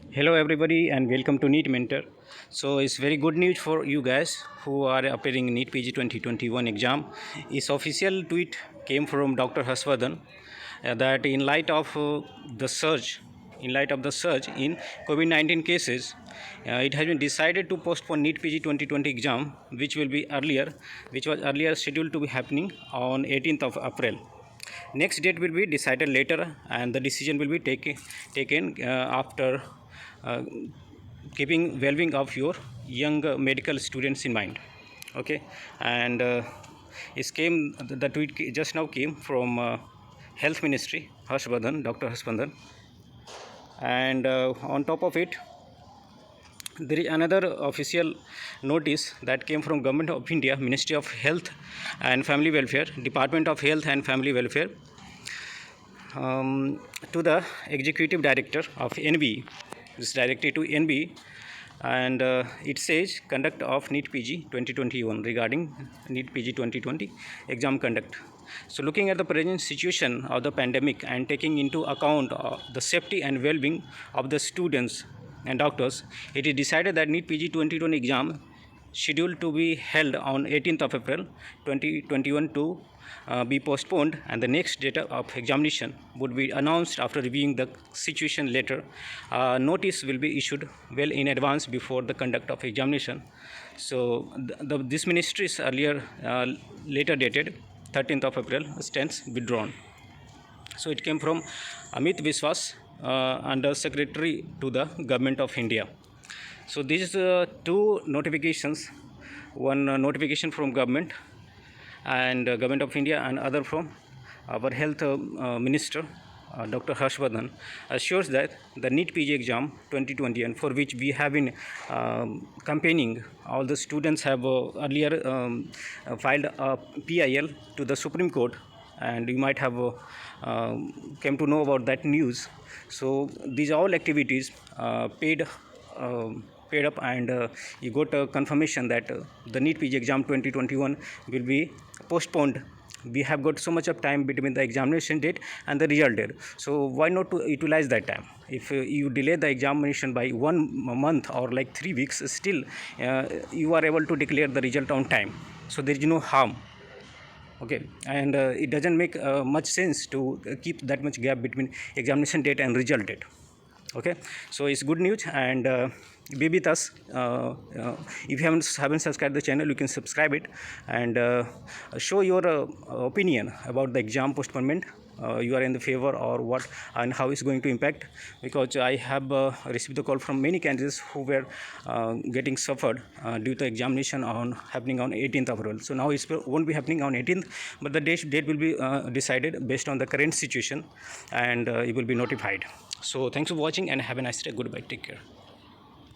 Hello everybody and welcome to NEET Mentor. So it's very good news for you guys who are appearing NEET PG 2021 exam. This official tweet came from Dr. Haswardhan that in light of the surge in COVID-19 cases, it has been decided to postpone NEET PG 2020 exam, which was earlier scheduled to be happening on 18th of April. Next date will be decided later, and the decision will be taken after uh, keeping well-being of your young medical students in mind. Okay, and the tweet just now came from Health Ministry, Dr. Harshvardhan, and on top of it, there is another official notice that came from Government of India, Ministry of Health and Family Welfare, Department of Health and Family Welfare, to the Executive Director of NB. This directed to NB, and it says conduct of NEET PG 2021 regarding NEET PG 2020 exam conduct. So looking at the present situation of the pandemic and taking into account the safety and well-being of the students and doctors, it is decided that NEET PG 2020 exam scheduled to be held on 18th of April 2021 to be postponed, and the next date of examination would be announced after reviewing the situation later. Notice will be issued well in advance before the conduct of examination. So this ministry's earlier later dated 13th of April stands withdrawn. So it came from Amit Viswas, Under Secretary to the Government of India. So these two notifications, one notification from government and Government of India, and other from our Health Minister, Dr. Harshvardhan, assures that the NEET PG exam 2020, and for which we have been campaigning, all the students have earlier filed a PIL to the Supreme Court, and you might have came to know about that news. So these all activities paid up, and you got a confirmation that the NEET PG exam 2021 will be postponed. We have got so much of time between the examination date and the result date, so why not to utilize that time? If you delay the examination by 1 month or like 3 weeks, still you are able to declare the result on time, so there is no harm. Okay, and it doesn't make much sense to keep that much gap between examination date and result date. Okay, so it's good news, and be with us. If you haven't subscribed the channel, you can subscribe it, and show your opinion about the exam postponement. You are in the favor or what, and how it's going to impact, because I have received the call from many candidates who were getting suffered due to examination happening on 18th of April. So now it won't be happening on 18th, but the date will be decided based on the current situation, and it will be notified. So thanks for watching and have a nice day. Goodbye, take care.